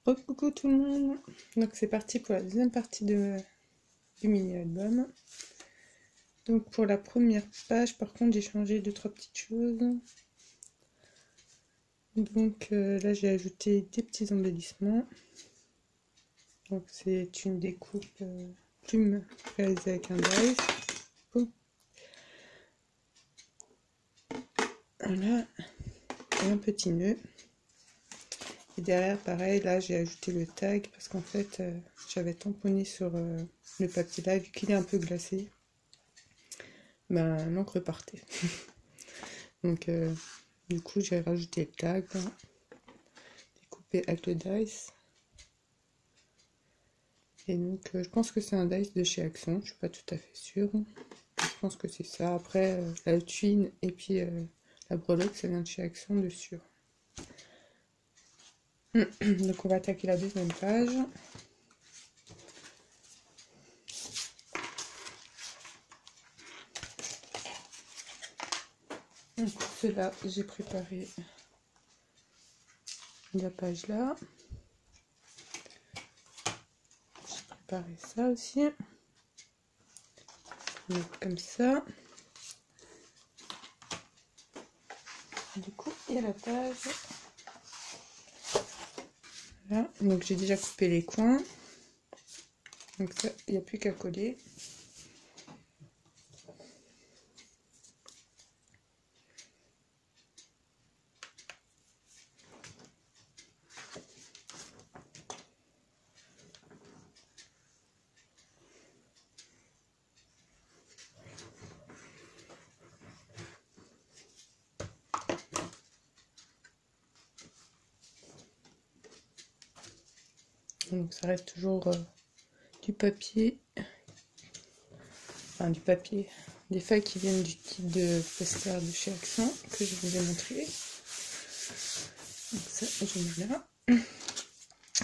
Coucou tout le monde. Donc c'est parti pour la deuxième partie du mini-album. Donc pour la première page, par contre, j'ai changé 2-3 petites choses. Donc là, j'ai ajouté des petits embellissements. Donc c'est une découpe plume réalisée avec un dies. Voilà, et un petit nœud. Et derrière, pareil, là j'ai ajouté le tag parce qu'en fait j'avais tamponné sur le papier là, vu qu'il est un peu glacé, ben l'encre partait. Donc du coup j'ai rajouté le tag, découpé avec le dice. Et donc je pense que c'est un dice de chez Axon, je suis pas tout à fait sûre. Je pense que c'est ça. Après la tuile et puis la breloque, ça vient de chez Axon de sûr. Donc on va attaquer la deuxième page. Donc pour cela, j'ai préparé la page là. J'ai préparé ça aussi. Donc comme ça. Du coup, il y a la page. Voilà. Donc j'ai déjà coupé les coins. Donc ça, il n'y a plus qu'à coller. Donc ça reste toujours du papier, enfin du papier, des feuilles qui viennent du kit de poster de chez Axon que je vous ai montré. Donc ça, je mets là.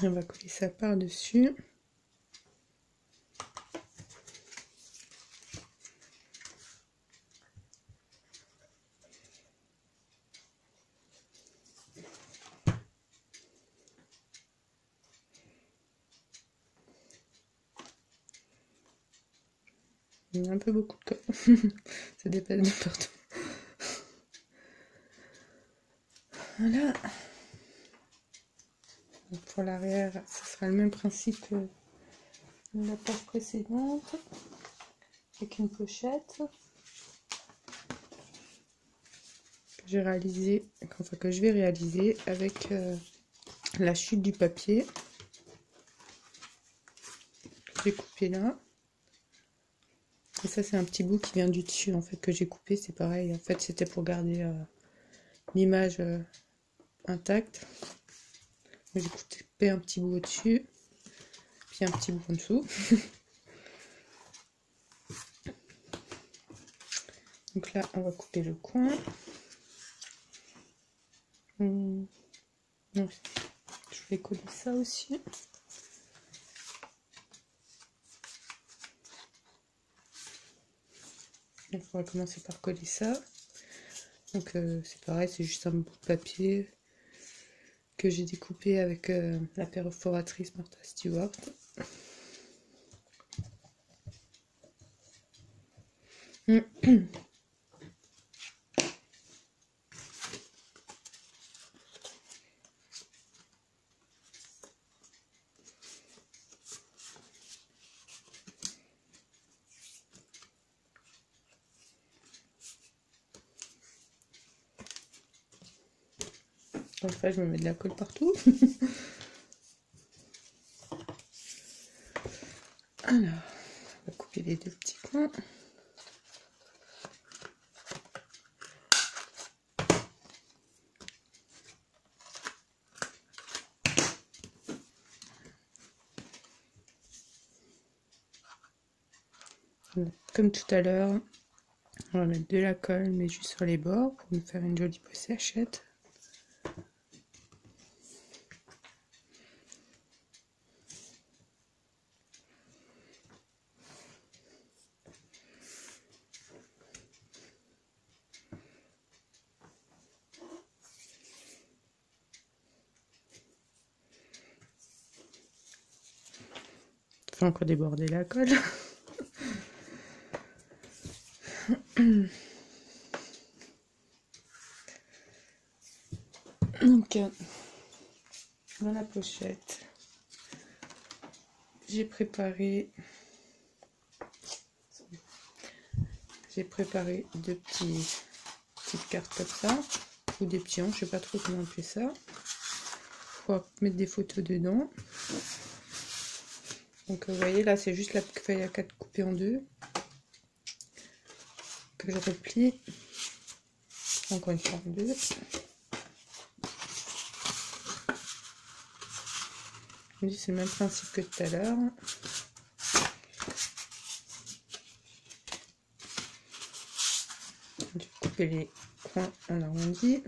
On va coller ça par dessus. Il y a un peu beaucoup de colle. Ça dépasse de partout. Voilà. Donc pour l'arrière, ce sera le même principe que la page précédente. Avec une pochette. Que j'ai réalisé, enfin que je vais réaliser avec la chute du papier. J'ai coupé là. Et ça c'est un petit bout qui vient du dessus en fait que j'ai coupé, c'est pareil, en fait c'était pour garder l'image intacte. J'ai coupé un petit bout au-dessus, puis un petit bout en dessous. Donc là on va couper le coin. Donc, je vais coller ça aussi. Donc on va commencer par coller ça. Donc c'est pareil, c'est juste un bout de papier que j'ai découpé avec la perforatrice Martha Stewart. Donc là je me mets de la colle partout. Alors, on va couper les deux petits coins. Comme tout à l'heure, on va mettre de la colle, mais juste sur les bords pour nous faire une jolie pochette. fait encore déborder la colle. Donc, dans la pochette, j'ai préparé deux petites cartes comme ça, ou des petits hanches, je sais pas trop comment on fait ça. Pour mettre des photos dedans. Donc vous voyez là, c'est juste la feuille A4 coupée en deux que je replie encore une fois en deux. C'est le même principe que tout à l'heure. Je vais couper les coins en arrondi.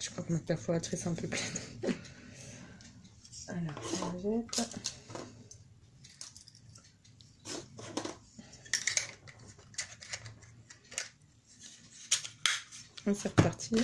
Je crois que ma perforatrice est un peu pleine. Alors, on la jette. Et c'est reparti.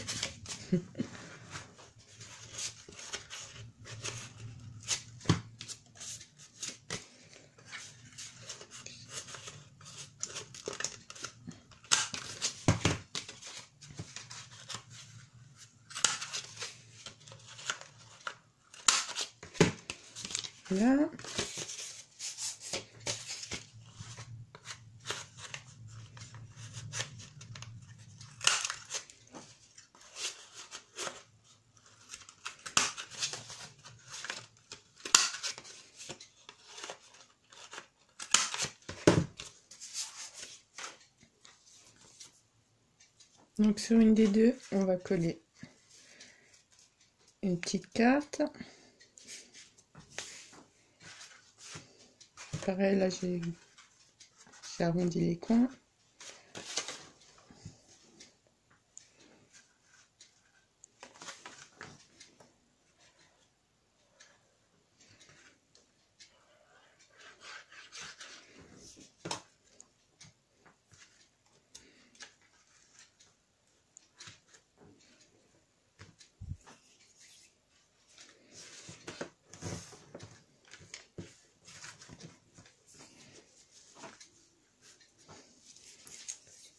Là. Donc sur une des deux, on va coller une petite carte. Pareil, là j'ai arrondi les coins.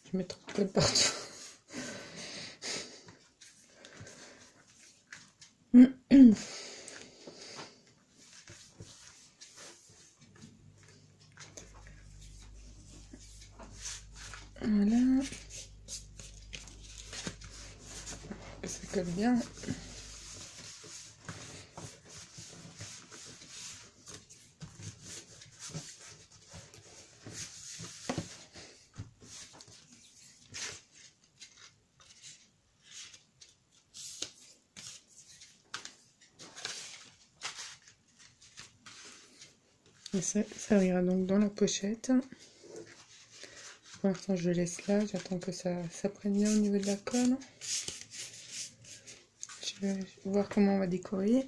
Je mets trop de colle partout. Voilà. Que ça colle bien. Et ça ira donc dans la pochette. Pour l'instant, je le laisse là. J'attends que ça prenne bien au niveau de la colle. Je vais voir comment on va décorer.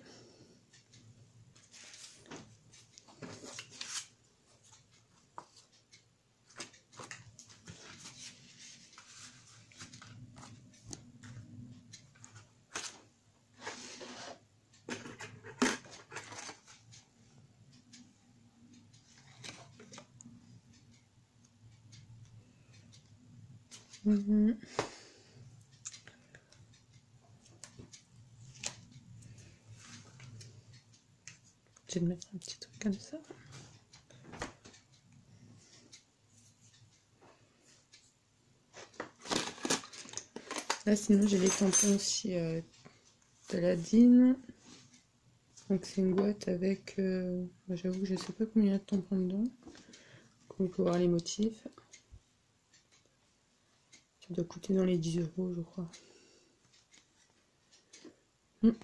Je vais mettre un petit truc comme ça. Là, sinon, j'ai les tampons aussi d'Aladine. Donc, c'est une boîte avec, j'avoue que je sais pas combien il y a de tampons dedans. Vous pouvez voir les motifs. Ça doit coûter dans les 10 €, je crois. Donc,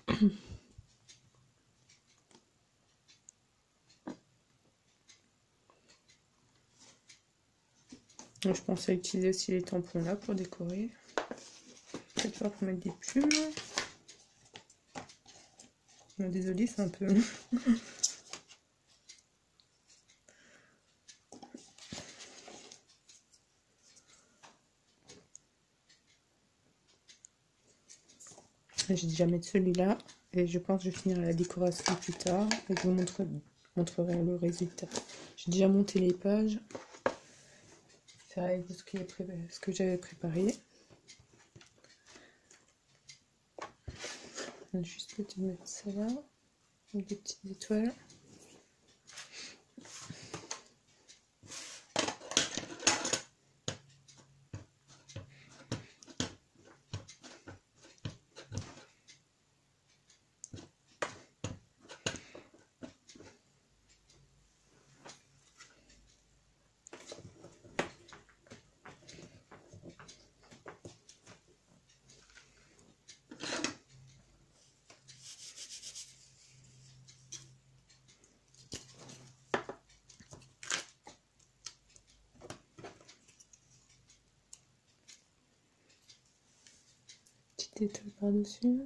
je pensais utiliser aussi les tampons là pour décorer. Peut-être pas pour mettre des plumes. Non, désolée, c'est un peu... J'ai déjà mis celui-là et je pense que je finirai la décoration plus tard et je vous montrerai le résultat. J'ai déjà monté les pages. Faire avec ce que j'avais préparé. Je vais juste te mettre ça là, avec des petites étoiles. Petite étoile par-dessus.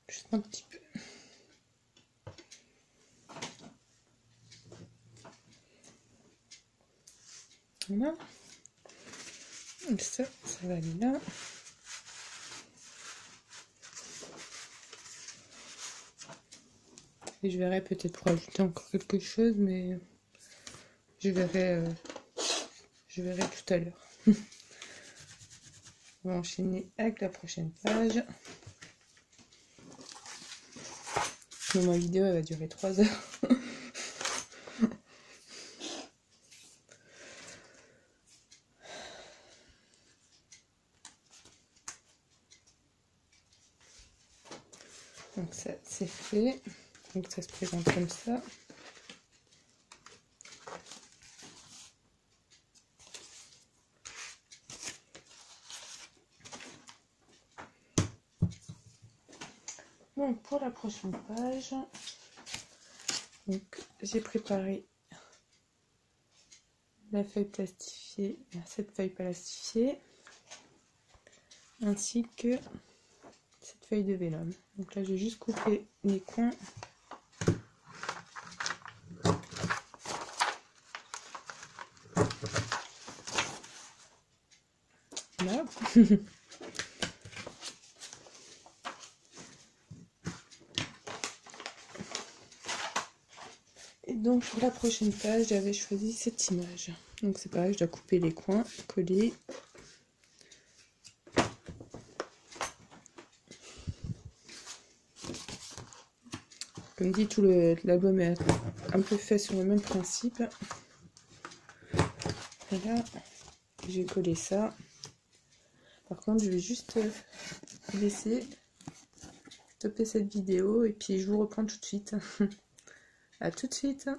Juste un petit peu. Voilà. Donc ça va aller là. Et je verrai peut-être pour ajouter encore quelque chose, mais je verrai tout à l'heure. On va enchaîner avec la prochaine page. Donc, ma vidéo elle va durer 3 heures. Donc ça c'est fait. Donc ça se présente comme ça. Donc pour la prochaine page, j'ai préparé la feuille plastifiée, cette feuille plastifiée, ainsi que cette feuille de vélum. Donc là, j'ai juste coupé les coins. Là. Et donc pour la prochaine page, j'avais choisi cette image. Donc c'est pareil, je dois couper les coins, coller. Comme dit, tout l'album est un peu fait sur le même principe. Et là, j'ai collé ça. Par contre, je vais juste laisser stopper cette vidéo et puis je vous reprends tout de suite. À tout de suite.